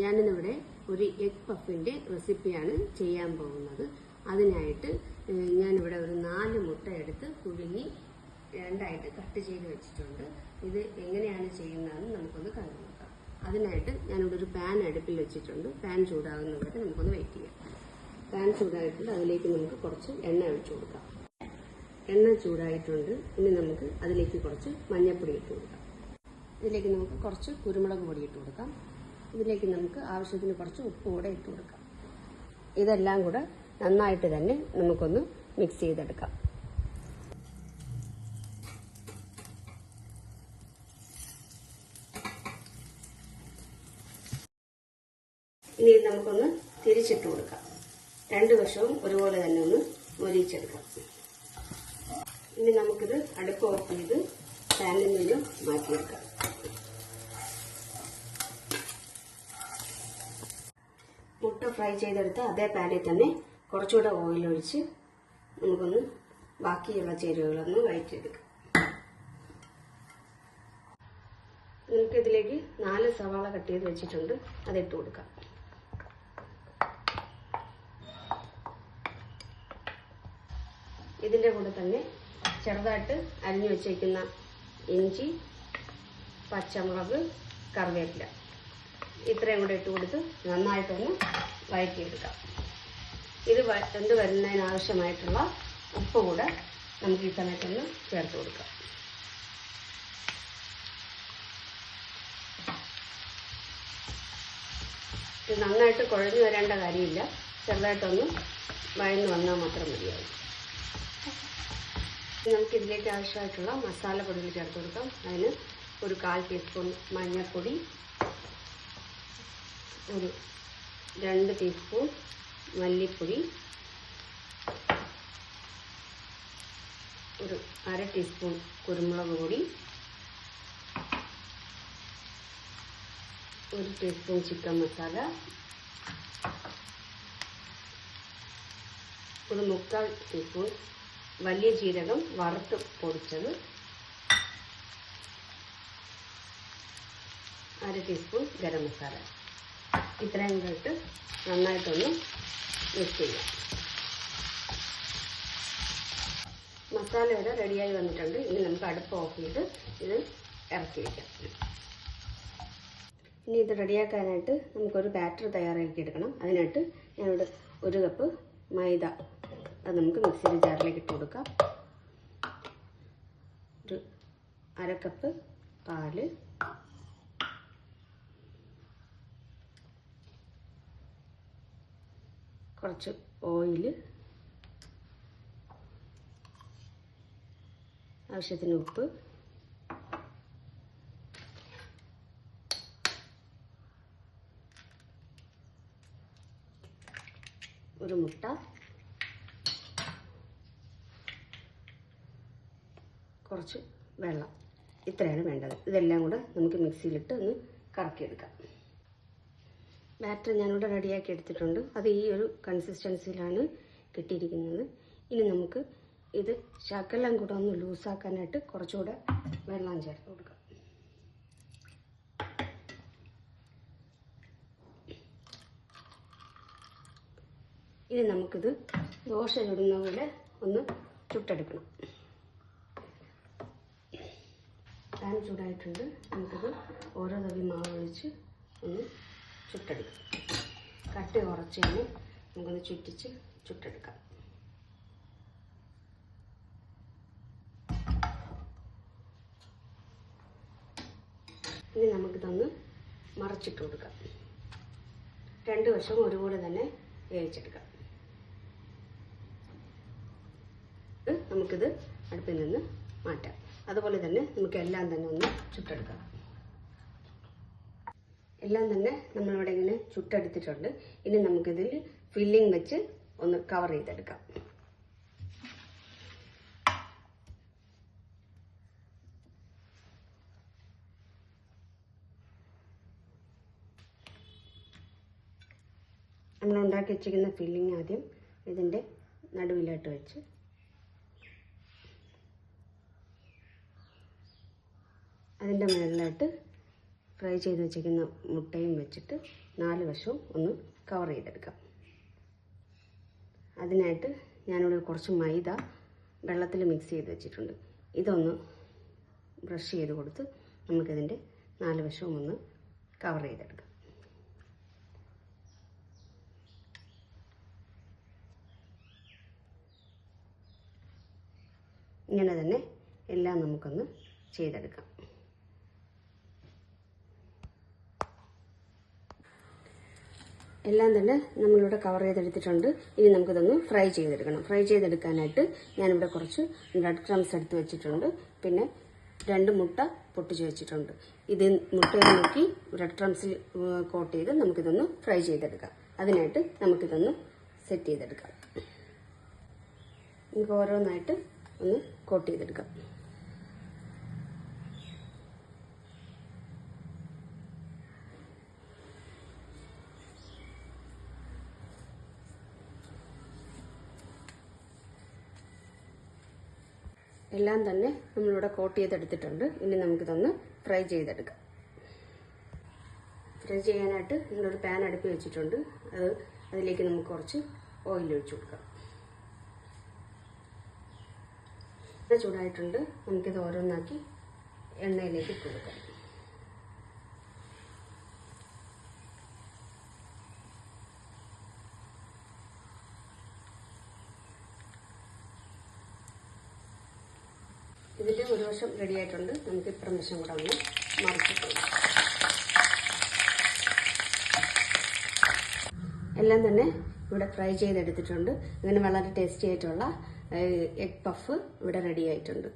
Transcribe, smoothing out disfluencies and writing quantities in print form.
ഞാനിന്നിവിടെ ഒരു എഗ് പഫിൻ്റെ റെസിപ്പിയാണ് ചെയ്യാൻ പോകുന്നത്. അതിനായിട്ട് ഞാനിവിടെ ഒരു 4 മുട്ട എടുത്ത് പുഴുങ്ങി രണ്ടായിട്ട് കട്ട് ചെയ്ത് വെച്ചിട്ടുണ്ട്. ഇത് എങ്ങനെയാണ് ചെയ്യുന്നതെന്ന് നമുക്കൊന്ന് കണ്ടു നോക്കാം. അതിനായിട്ട് ഞാനിവിടെ ഒരു പാൻ അടുപ്പിൽ വെച്ചിട്ടുണ്ട്. പാൻ ചൂടാകുന്നവരെ നമുക്കൊന്ന് വെയിറ്റ് ചെയ്യാം. പാൻ ചൂടായിട്ടുണ്ട്. അതിലേക്ക് നമുക്ക് കുറച്ച് എണ്ണ ഒഴിച്ചു കൊടുക്കാം. എണ്ണ ചൂടായിട്ടുണ്ട്. ഇനി നമുക്ക് അതിലേക്ക് കുറച്ച് മഞ്ഞൾപ്പൊടി ഇട്ട് കൊടുക്കാം. ഇതിലേക്ക് നമുക്ക് കുറച്ച് കുരുമുളക് പൊടി ഇട്ട് കൊടുക്കാം. ഇതിലേക്ക് നമുക്ക് ആവശ്യത്തിന് കുറച്ച് ഉപ്പ് കൂടെ ഇട്ട് കൊടുക്കാം. ഇതെല്ലാം കൂടെ നന്നായിട്ട് തന്നെ നമുക്കൊന്ന് മിക്സ് ചെയ്തെടുക്കാം. ഇനി നമുക്കൊന്ന് തിരിച്ചിട്ട് കൊടുക്കാം. രണ്ട് വശവും ഒരുപോലെ തന്നെ ഒന്ന് മൊരിയിച്ചെടുക്കാം. ഇനി നമുക്കിത് അടുപ്പ് ഓഫ് ചെയ്ത് പാനിൽ നിന്ന് മാറ്റിയെടുക്കാം. മുട്ട ഫ്രൈ ചെയ്തെടുത്ത് അതേ പാനിൽ തന്നെ കുറച്ചുകൂടെ ഓയിൽ ഒഴിച്ച് നമുക്കൊന്ന് ബാക്കിയുള്ള ചേരുവകളൊന്ന് വഴറ്റിയെടുക്കാം. നമുക്കിതിലേക്ക് 4 സവാള കട്ട് ചെയ്ത് വെച്ചിട്ടുണ്ട്. അതിട്ട് കൊടുക്കാം. ഇതിൻ്റെ കൂടെ തന്നെ ചെറുതായിട്ട് അരിഞ്ഞു വെച്ചേക്കുന്ന ഇഞ്ചി, പച്ചമുളക്, കറിവേപ്പില ഇത്രയും കൂടെ ഇട്ട് കൊടുത്ത് നന്നായിട്ടൊന്ന് വഴറ്റിയെടുക്കാം. ഇത് വെന്ത് വരുന്നതിനാവശ്യമായിട്ടുള്ള ഉപ്പ് കൂടെ നമുക്ക് ഈ സമയത്തൊന്ന് ചേർത്ത് കൊടുക്കാം. ഇത് നന്നായിട്ട് കുഴഞ്ഞു വരേണ്ട കാര്യമില്ല. ചെറുതായിട്ടൊന്ന് വഴന്ന് വന്നാൽ മാത്രം മതിയാവും. നമുക്കിതിലേക്ക് ആവശ്യമായിട്ടുള്ള മസാലപ്പൊടികൾ ചേർത്ത് കൊടുക്കാം. അതിന് ഒരു 1/4 ടീസ്പൂൺ മഞ്ഞൾപ്പൊടി, ഒരു 2 ടീസ്പൂൺ മല്ലിപ്പൊടി, ഒരു 1/2 ടീസ്പൂൺ കുരുമുളക് പൊടി, 1 ടീസ്പൂൺ ചിക്കൻ മസാല, ഒരു 3/4 ടീസ്പൂൺ വലിയ ജീരകം വറുത്ത് പൊടിച്ചത്, 1/2 ടീസ്പൂൺ ഗരം മസാല. ഇത്രയും കൂടെ നന്നായിട്ടൊന്ന് മിക്സ് ചെയ്യാം. മസാല ഇവിടെ റെഡിയായി വന്നിട്ടുണ്ട്. ഇനി നമുക്ക് അടുപ്പ് ഓഫ് ചെയ്ത് ഇത് ഇറക്കി വയ്ക്കാം. ഇനി ഇത് റെഡിയാക്കാനായിട്ട് നമുക്കൊരു ബാറ്റർ തയ്യാറാക്കി എടുക്കണം. അതിനായിട്ട് ഞാനിവിടെ 1 കപ്പ് മൈദ അത് നമുക്ക് മിക്സിയുടെ ജാറിലേക്ക് ഇട്ട് കൊടുക്കാം. ഒരു 1/2 കപ്പ് പാല്, കുറച്ച് ഓയിൽ, ആവശ്യത്തിന് ഉപ്പ്, ഒരു മുട്ട, കുറച്ച് വെള്ളം. ഇത്രയാണ് വേണ്ടത്. ഇതെല്ലാം കൂടെ നമുക്ക് മിക്സിയിലിട്ട് ഒന്ന് കറക്കിയെടുക്കാം. ബാറ്റർ ഞാനിവിടെ റെഡിയാക്കി എടുത്തിട്ടുണ്ട്. അത് ഈ ഒരു കൺസിസ്റ്റൻസിയിലാണ് കിട്ടിയിരിക്കുന്നത്. ഇനി നമുക്ക് ഇത് ശകലം കൂടെ ഒന്ന് ലൂസാക്കാനായിട്ട് കുറച്ചുകൂടെ വെള്ളം ചേർത്ത് കൊടുക്കാം. ഇനി നമുക്കിത് ദോശ ചുടുന്ന പോലെ ഒന്ന് ചുട്ടെടുക്കണം. പാൻ ചൂടായിട്ടുണ്ട്. നമുക്കിത് ഓരോ തവി മാവ് ഒഴിച്ച് ഒന്ന് ചുട്ടെടുക്കാം. കട്ടി കുറച്ച് തന്നെ നമുക്കൊന്ന് ചുറ്റിച്ച് ചുട്ടെടുക്കാം. ഇനി നമുക്കിതൊന്ന് മറച്ചിട്ട് കൊടുക്കാം. 2 വശം ഒരുപോലെ തന്നെ വേവിച്ചെടുക്കാം. നമുക്കിത് അടുപ്പിൽ നിന്ന് മാറ്റാം. അതുപോലെ തന്നെ നമുക്ക് എല്ലാം തന്നെ ഒന്ന് ചുട്ടെടുക്കാം. എല്ലാം തന്നെ നമ്മളിവിടെ ഇങ്ങനെ ചുട്ടെടുത്തിട്ടുണ്ട്. ഇനി നമുക്കിതിൽ ഫില്ലിംഗ് വെച്ച് ഒന്ന് കവർ ചെയ്തെടുക്കാം. നമ്മൾ ഉണ്ടാക്കി വെച്ചിരിക്കുന്ന ഫില്ലിംഗ് ആദ്യം ഇതിൻ്റെ നടുവിലായിട്ട് വെച്ച് അതിൻ്റെ മുകളിലായിട്ട് ഫ്രൈ ചെയ്ത് വെച്ചിരിക്കുന്ന മുട്ടയും വെച്ചിട്ട് 4 വശവും ഒന്ന് കവർ ചെയ്തെടുക്കാം. അതിനായിട്ട് ഞാനിവിടെ കുറച്ച് മൈദ വെള്ളത്തിൽ മിക്സ് ചെയ്ത് വെച്ചിട്ടുണ്ട്. ഇതൊന്ന് ബ്രഷ് ചെയ്ത് കൊടുത്ത് നമുക്കിതിൻ്റെ 4 വശവും ഒന്ന് കവർ ചെയ്തെടുക്കാം. ഇങ്ങനെ തന്നെ എല്ലാം നമുക്കൊന്ന് ചെയ്തെടുക്കാം. എല്ലാം തന്നെ നമ്മളിവിടെ കവർ ചെയ്തെടുത്തിട്ടുണ്ട്. ഇനി നമുക്കിതൊന്ന് ഫ്രൈ ചെയ്തെടുക്കണം. ഫ്രൈ ചെയ്തെടുക്കാനായിട്ട് ഞാനിവിടെ കുറച്ച് ബ്രെഡ് ക്രംസ് എടുത്ത് വെച്ചിട്ടുണ്ട്. പിന്നെ 2 മുട്ട പൊട്ടിച്ച് വെച്ചിട്ടുണ്ട്. ഇത് മുട്ടയിൽ മുക്കി ബ്രെഡ് ക്രംസിൽ കോട്ട് ചെയ്ത് നമുക്കിതൊന്ന് ഫ്രൈ ചെയ്തെടുക്കാം. അതിനായിട്ട് നമുക്കിതൊന്ന് സെറ്റ് ചെയ്തെടുക്കാം. നമുക്ക് ഓരോന്നായിട്ട് ഒന്ന് കോട്ട് ചെയ്തെടുക്കാം. എല്ലാം തന്നെ നമ്മളിവിടെ കോട്ട് ചെയ്തെടുത്തിട്ടുണ്ട്. ഇനി നമുക്കിതൊന്ന് ഫ്രൈ ചെയ്തെടുക്കാം. ഫ്രൈ ചെയ്യാനായിട്ട് നമ്മളൊരു പാൻ അടുപ്പ് വെച്ചിട്ടുണ്ട്. അതിലേക്ക് നമുക്ക് കുറച്ച് ഓയിൽ ഒഴിച്ചു കൊടുക്കാം. ചൂടായിട്ടുണ്ട്. നമുക്കിത് ഓരോന്നാക്കി എണ്ണയിലേക്ക് ഇട്ട് കൊടുക്കാം. ഇതിൻ്റെ ഒരു വശം റെഡി ആയിട്ടുണ്ട്. നമുക്ക് ഇപ്പുറം വശം കൂടെ ഒന്ന് മറിച്ചിട്ട് എല്ലാം തന്നെ ഇവിടെ ഫ്രൈ ചെയ്തെടുത്തിട്ടുണ്ട്. അങ്ങനെ വളരെ ടേസ്റ്റി ആയിട്ടുള്ള എഗ് പഫ് ഇവിടെ റെഡി ആയിട്ടുണ്ട്.